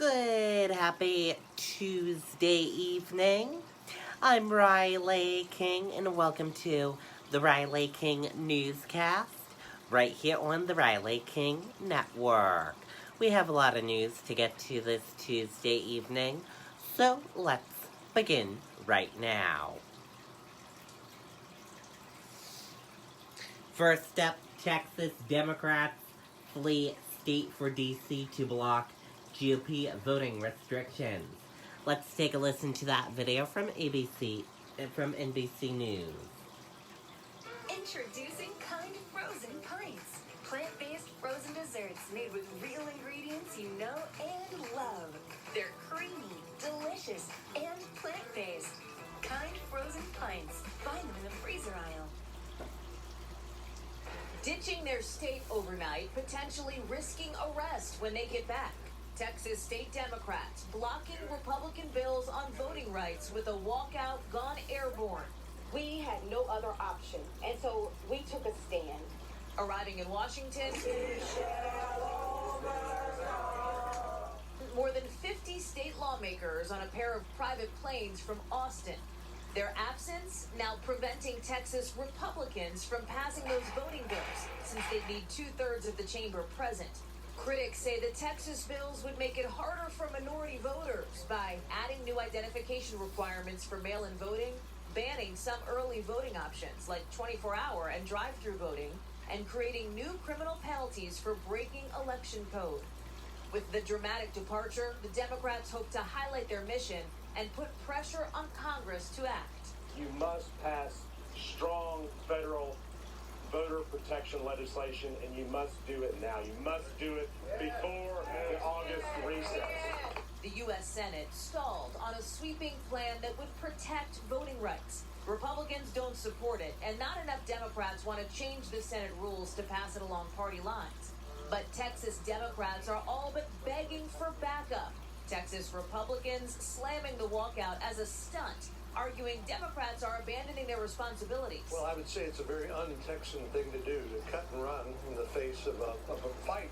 Good, happy Tuesday evening. I'm Riley King, and welcome to the Riley King Newscast, right here on the Riley King Network. We have a lot of news to get to this Tuesday evening, so let's begin right now. First up, Texas Democrats flee state for D.C. to block GOP voting restrictions. Let's take a listen to that video from NBC News. Introducing Kind Frozen Pints. Plant-based frozen desserts made with real ingredients you know and love. They're creamy, delicious, and plant-based. Kind Frozen Pints. Find them in the freezer aisle. Ditching their state overnight, potentially risking arrest when they get back. Texas state Democrats blocking Republican bills on voting rights with a walkout gone airborne. We had no other option, and so we took a stand. Arriving in Washington, more than 50 state lawmakers on a pair of private planes from Austin. Their absence now preventing Texas Republicans from passing those voting bills, since they need 2/3 of the chamber present. Critics say the Texas bills would make it harder for minority voters by adding new identification requirements for mail-in voting, banning some early voting options like 24-hour and drive-through voting, and creating new criminal penalties for breaking election code. With the dramatic departure, the Democrats hope to highlight their mission and put pressure on Congress to act. You must pass strong federal voter protection legislation, and you must do it now. You must do it before the August recess. The U.S. Senate stalled on a sweeping plan that would protect voting rights. Republicans don't support it, and not enough Democrats want to change the Senate rules to pass it along party lines. But Texas Democrats are all but begging for backup. Texas Republicans slamming the walkout as a stunt, arguing Democrats are abandoning their responsibilities. Well, I would say it's a very un-Texan thing to do, to cut and run in the face of a fight.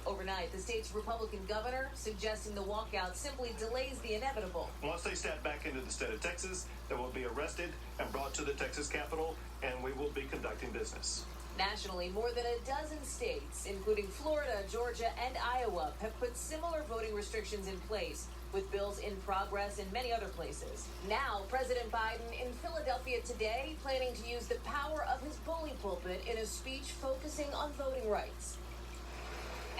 Overnight, the state's Republican governor suggesting the walkout simply delays the inevitable. Once they step back into the state of Texas, they will be arrested and brought to the Texas Capitol, and we will be conducting business. Nationally, more than a dozen states, including Florida, Georgia, and Iowa, have put similar voting restrictions in place, with bills in progress in many other places. Now, President Biden in Philadelphia today, planning to use the power of his bully pulpit in a speech focusing on voting rights.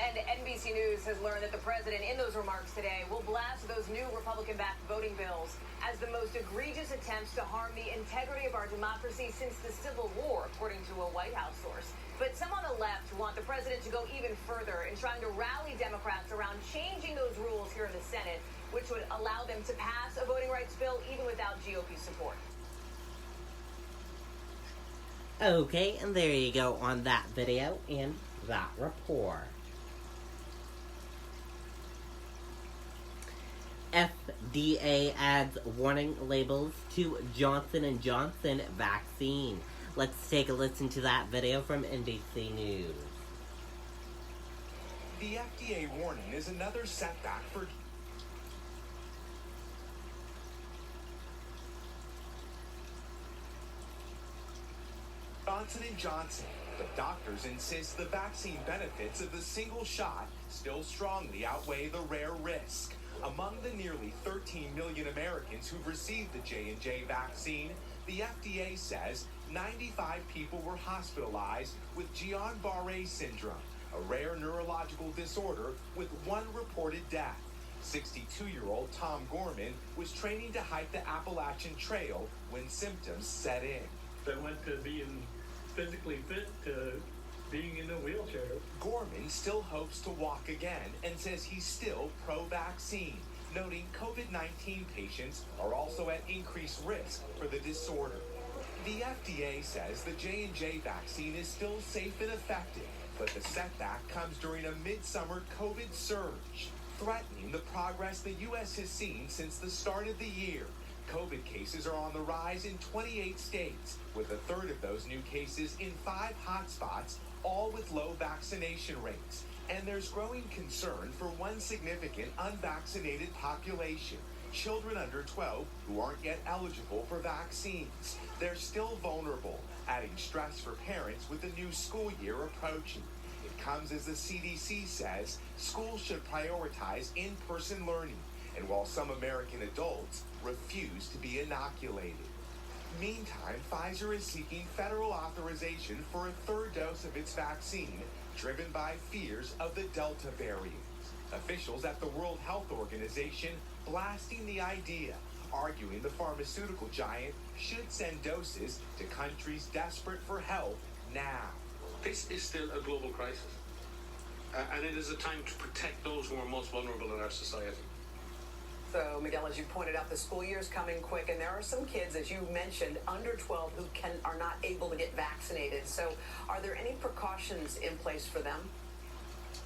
And NBC News has learned that the president, in those remarks today, will blast those new Republican-backed voting bills as the most egregious attempts to harm the integrity of our democracy since the Civil War, according to a White House source. But some on the left want the president to go even further in trying to rally Democrats around changing those rules here in the Senate, which would allow them to pass a voting rights bill even without GOP support. Okay, and there you go on that video and that report. FDA adds warning labels to Johnson & Johnson vaccine. Let's take a listen to that video from NBC News. The FDA warning is another setback for Johnson & Johnson. But doctors insist the vaccine benefits of the single shot still strongly outweigh the rare risk. Among the nearly 13 million Americans who've received the J&J vaccine, the FDA says 95 people were hospitalized with Guillain-Barré syndrome, a rare neurological disorder with one reported death. 62-year-old Tom Gorman was training to hike the Appalachian Trail when symptoms set in. They went to being physically fit to being in a wheelchair. Gorman still hopes to walk again and says he's still pro-vaccine, noting COVID-19 patients are also at increased risk for the disorder. The FDA says the J&J vaccine is still safe and effective, but the setback comes during a midsummer COVID surge, threatening the progress the U.S. has seen since the start of the year. COVID cases are on the rise in 28 states, with a third of those new cases in 5 hotspots, all with low vaccination rates. And there's growing concern for one significant unvaccinated population, children under 12 who aren't yet eligible for vaccines. They're still vulnerable, adding stress for parents with the new school year approaching. It comes as the CDC says schools should prioritize in-person learning, and while some American adults refuse to be inoculated. Meantime, Pfizer is seeking federal authorization for a third dose of its vaccine, driven by fears of the Delta variant. Officials at the World Health Organization blasting the idea, arguing the pharmaceutical giant should send doses to countries desperate for help now. This is still a global crisis, and it is a time to protect those who are most vulnerable in our society. So, Miguel, as you pointed out, the school year is coming quick, and there are some kids, as you mentioned, under 12 who are not able to get vaccinated. So, are there any precautions in place for them?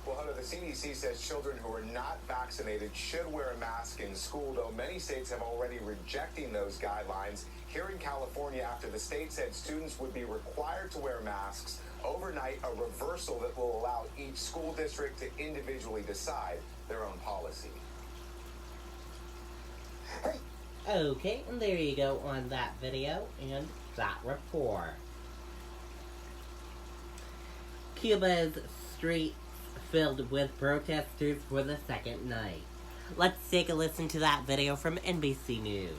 Well, Hunter, the CDC says children who are not vaccinated should wear a mask in school, though many states have already rejecting those guidelines. Here in California, after the state said students would be required to wear masks overnight, a reversal that will allow each school district to individually decide their own policy. Okay, and there you go on that video and that report. Cuba's streets filled with protesters for the second night. Let's take a listen to that video from NBC News.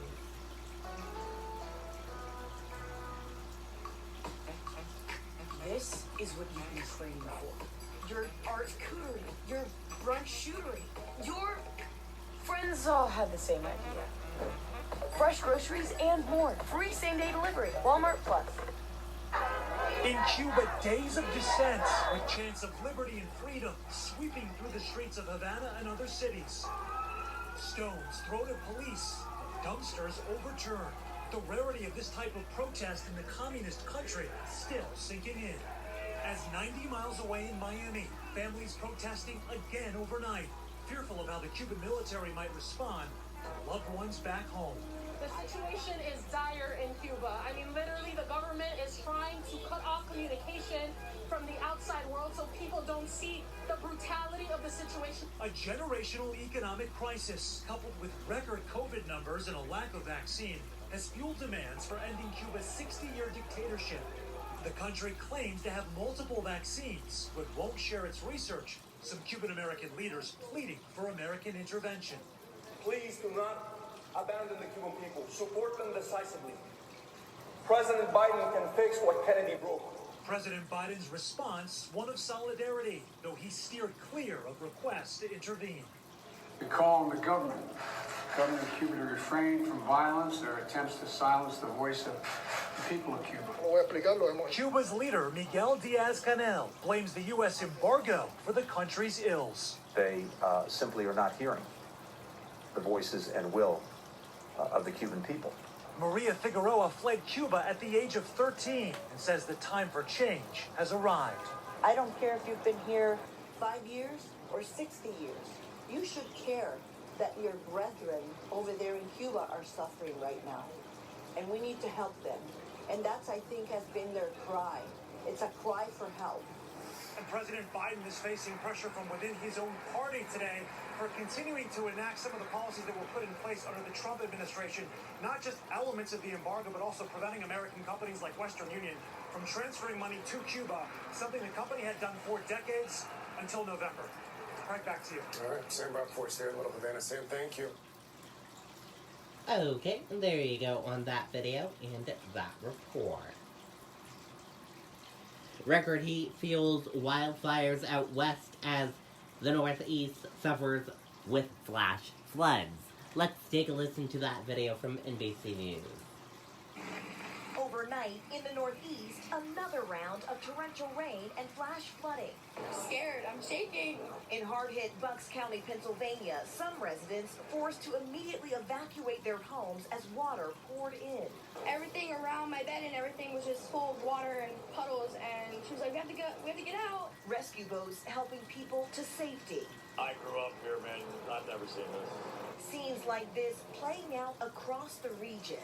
This is what you've been training for. Your charcuterie, your brunch shootery. Your friends all have the same idea. Fresh groceries and more. Free same-day delivery. Walmart Plus. In Cuba, days of dissent with chants of liberty and freedom sweeping through the streets of Havana and other cities. Stones thrown at police, dumpsters overturned. The rarity of this type of protest in the communist country still sinking in. As 90 miles away in Miami, families protesting again overnight, fearful of how the Cuban military might respond to loved ones back home. The situation is dire in Cuba. I mean, literally, the government is trying to cut off communication from the outside world so people don't see the brutality of the situation. A generational economic crisis, coupled with record COVID numbers and a lack of vaccine, has fueled demands for ending Cuba's 60-year dictatorship. The country claims to have multiple vaccines, but won't share its research. Some Cuban-American leaders pleading for American intervention. Please do not abandon the Cuban people. Support them decisively. President Biden can fix what Kennedy broke. President Biden's response, one of solidarity, though he steered clear of requests to intervene. We call on the government of Cuba to refrain from violence, their attempts to silence the voice of the people of Cuba. Cuba's leader, Miguel Diaz-Canel, blames the U.S. embargo for the country's ills. They simply are not hearing the voices and will of the Cuban people. Maria Figueroa fled Cuba at the age of 13 and says the time for change has arrived. I don't care if you've been here 5 years or 60 years. You should care that your brethren over there in Cuba are suffering right now. And we need to help them. And that's, I think, has been their cry. It's a cry for help. And President Biden is facing pressure from within his own party today for continuing to enact some of the policies that were put in place under the Trump administration, not just elements of the embargo, but also preventing American companies like Western Union from transferring money to Cuba, something the company had done for decades until November. Right back to you. All right, Sam Rockfort's there in Little Havana. Sam, thank you. Okay, and there you go on that video and that report. Record heat fuels wildfires out west as the Northeast suffers with flash floods. Let's take a listen to that video from NBC News. Overnight, in the Northeast, another round of torrential rain and flash flooding. I'm scared. I'm shaking. In hard-hit Bucks County, Pennsylvania, some residents forced to immediately evacuate their homes as water poured in. Everything around my bed and everything was just full of water and puddles, and she was like, we have to get out. Rescue boats helping people to safety. I grew up here, man. I've never seen this. Scenes like this playing out across the region.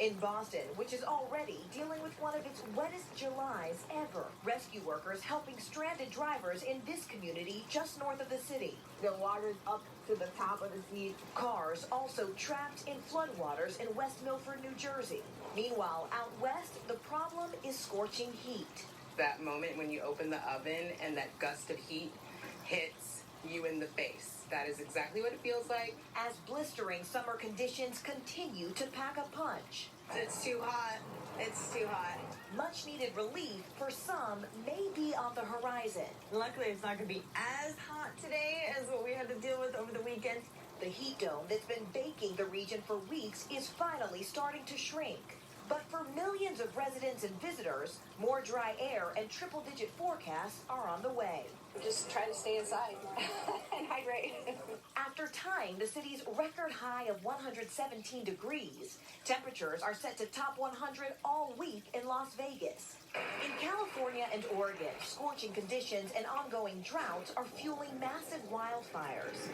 In Boston, which is already dealing with one of its wettest Julys ever, rescue workers helping stranded drivers in this community just north of the city. The water's up to the top of the seat. Cars also trapped in floodwaters in West Milford, New Jersey. Meanwhile, out west, the problem is scorching heat. That moment when you open the oven and that gust of heat hits you in the face. That is exactly what it feels like. As blistering summer conditions continue to pack a punch. It's too hot. It's too hot. Much needed relief for some may be on the horizon. Luckily, it's not going to be as hot today as what we had to deal with over the weekend. The heat dome that's been baking the region for weeks is finally starting to shrink. But for millions of residents and visitors, more dry air and triple-digit forecasts are on the way. Just try to stay inside and hydrate. After tying the city's record high of 117 degrees, temperatures are set to top 100 all week in Las Vegas. In California and Oregon, scorching conditions and ongoing droughts are fueling massive wildfires.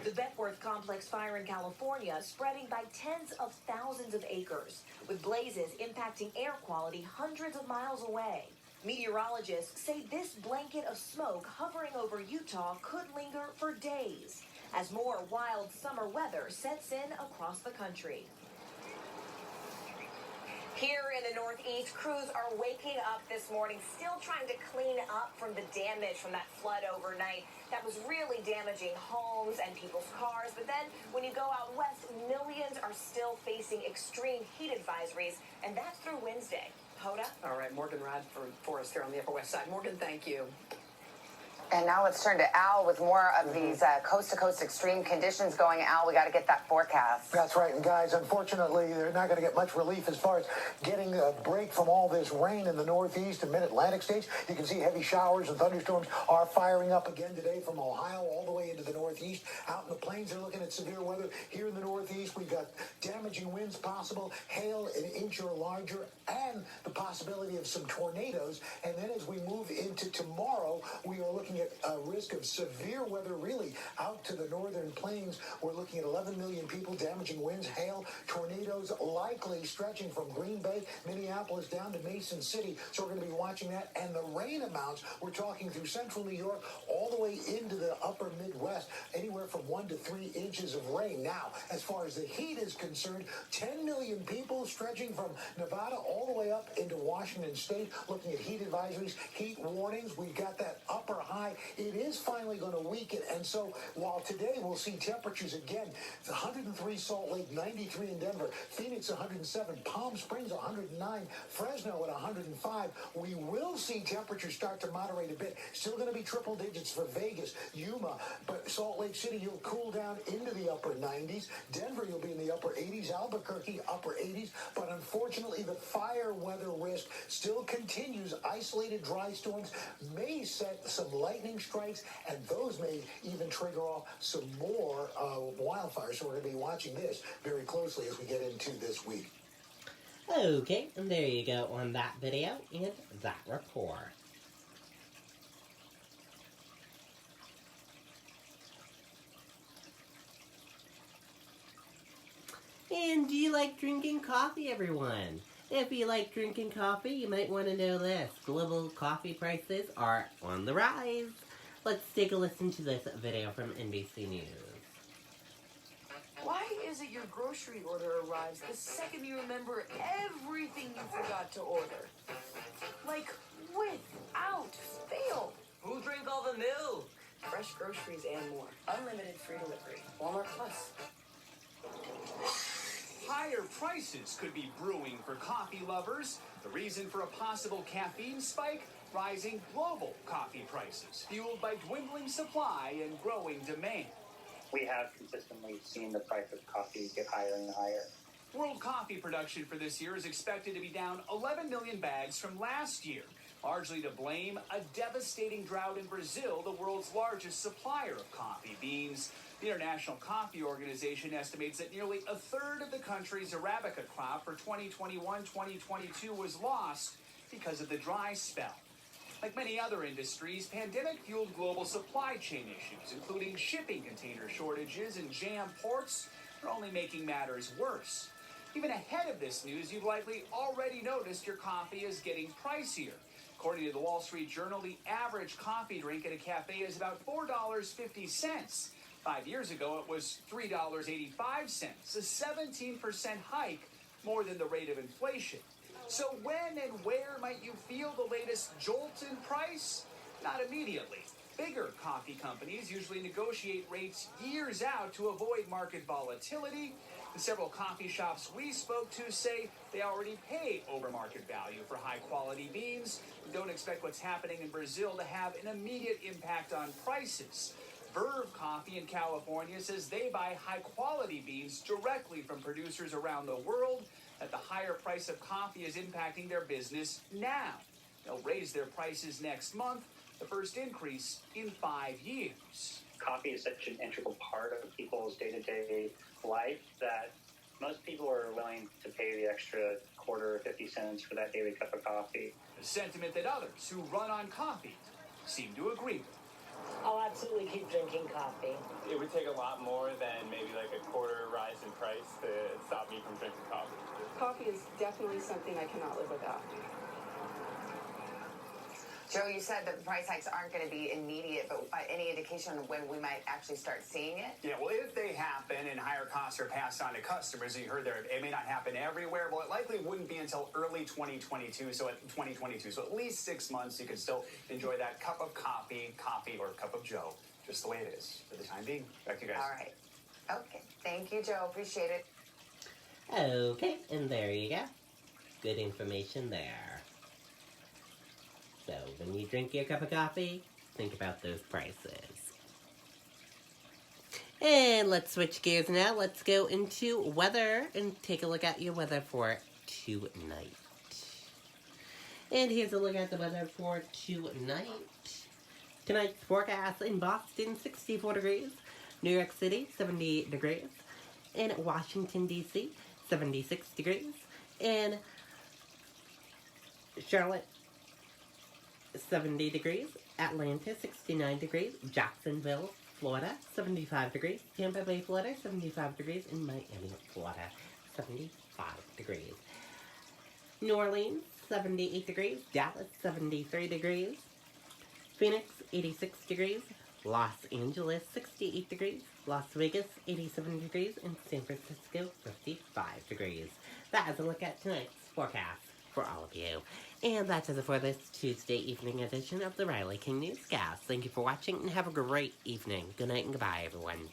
The Beckworth Complex fire in California spreading by tens of thousands of acres, with blazes impacting air quality hundreds of miles away. Meteorologists say this blanket of smoke hovering over Utah could linger for days as more wild summer weather sets in across the country. Here in the Northeast, crews are waking up this morning, still trying to clean up from the damage from that flood overnight. That was really damaging homes and people's cars. But then when you go out west, millions are still facing extreme heat advisories, and that's through Wednesday. Hoda? All right, Morgan Radford for us here on the Upper West Side. Morgan, thank you. And now let's turn to Al with more of these coast-to-coast extreme conditions going. Al, we got to get that forecast. That's right. And guys, unfortunately, they're not going to get much relief as far as getting a break from all this rain in the Northeast and Mid-Atlantic states. You can see heavy showers and thunderstorms are firing up again today from Ohio all the way into the Northeast. Out in the plains, they're looking at severe weather. Here in the Northeast, we've got damaging winds possible, hail an inch or larger, and the possibility of some tornadoes. And then as we move into tomorrow, we are looking at a risk of severe weather really out to the northern plains. We're looking at 11 million people, damaging winds, hail, tornadoes likely stretching from Green Bay, Minneapolis down to Mason City. So we're going to be watching that. And the rain amounts, we're talking through central New York all the way into the upper Midwest, anywhere from 1 to 3 inches of rain. Now, as far as the heat is concerned, 10 million people stretching from Nevada all the way up into Washington State, looking at heat advisories, heat warnings. We've got that upper high. It is finally going to weaken. And so while today we'll see temperatures again, 103 Salt Lake, 93 in Denver, Phoenix 107, Palm Springs 109, Fresno at 105, we will see temperatures start to moderate a bit. Still going to be triple digits for Vegas, Yuma, but Salt Lake City, you'll cool down into the upper 90s. Denver, you'll be in the upper 80s. Albuquerque, upper 80s. But unfortunately, the fire weather risk still continues. Isolated dry storms may set some lightning strikes, and those may even trigger off some more wildfires. So we're going to be watching this very closely as we get into this week. Okay, and there you go on that video and that report. And do you like drinking coffee, everyone? If you like drinking coffee, you might want to know this. Global coffee prices are on the rise. Let's take a listen to this video from NBC News. Why is it your grocery order arrives the second you remember everything you forgot to order? Like, without fail. Who drank all the milk? Fresh groceries and more. Unlimited free delivery. Walmart Plus. Higher prices could be brewing for coffee lovers. The reason for a possible caffeine spike? Rising global coffee prices, fueled by dwindling supply and growing demand. We have consistently seen the price of coffee get higher and higher. World coffee production for this year is expected to be down 11 million bags from last year, largely to blame a devastating drought in Brazil, the world's largest supplier of coffee beans. The International Coffee Organization estimates that nearly a third of the country's Arabica crop for 2021-2022 was lost because of the dry spell. Like many other industries, pandemic-fueled global supply chain issues, including shipping container shortages and jammed ports, are only making matters worse. Even ahead of this news, you've likely already noticed your coffee is getting pricier. According to the Wall Street Journal, the average coffee drink at a cafe is about $4.50. 5 years ago, it was $3.85, a 17% hike, more than the rate of inflation. So when and where might you feel the latest jolt in price? Not immediately. Bigger coffee companies usually negotiate rates years out to avoid market volatility. And several coffee shops we spoke to say they already pay over market value for high-quality beans and don't expect what's happening in Brazil to have an immediate impact on prices. Verve Coffee in California says they buy high-quality beans directly from producers around the world, that the higher price of coffee is impacting their business now. They'll raise their prices next month, the first increase in 5 years. Coffee is such an integral part of people's day-to-day life that most people are willing to pay the extra quarter or 50 cents for that daily cup of coffee. A sentiment that others who run on coffee seem to agree with. I'll absolutely keep drinking coffee. It would take a lot more than maybe like a quarter rise in price to stop me from drinking coffee. Coffee is definitely something I cannot live without. Joe, you said that the price hikes aren't going to be immediate, but any indication of when we might actually start seeing it? Yeah, well, if they happen and higher costs are passed on to customers, you heard there, it may not happen everywhere. Well, it likely wouldn't be until early 2022. So at least 6 months, you could still enjoy that cup of coffee or cup of Joe, just the way it is for the time being. Back to you guys. All right. Okay. Thank you, Joe. Appreciate it. Okay, and there you go. Good information there. So, when you drink your cup of coffee, think about those prices. And let's switch gears now. Let's go into weather and take a look at your weather for tonight. And here's a look at the weather for tonight. Tonight's forecast in Boston, 64 degrees. New York City, 78 degrees. In Washington, D.C., 76 degrees. In Charlotte, 70 degrees. Atlanta, 69 degrees. Jacksonville, Florida, 75 degrees. Tampa Bay, Florida, 75 degrees. And Miami, Florida, 75 degrees. New Orleans, 78 degrees. Dallas, 73 degrees. Phoenix, 86 degrees. Los Angeles, 68 degrees. Las Vegas, 87 degrees. And San Francisco, 55 degrees. That is a look at tonight's forecast for all of you. And that does it for this Tuesday evening edition of the Riley King Newscast. Thank you for watching and have a great evening. Good night and goodbye, everyone.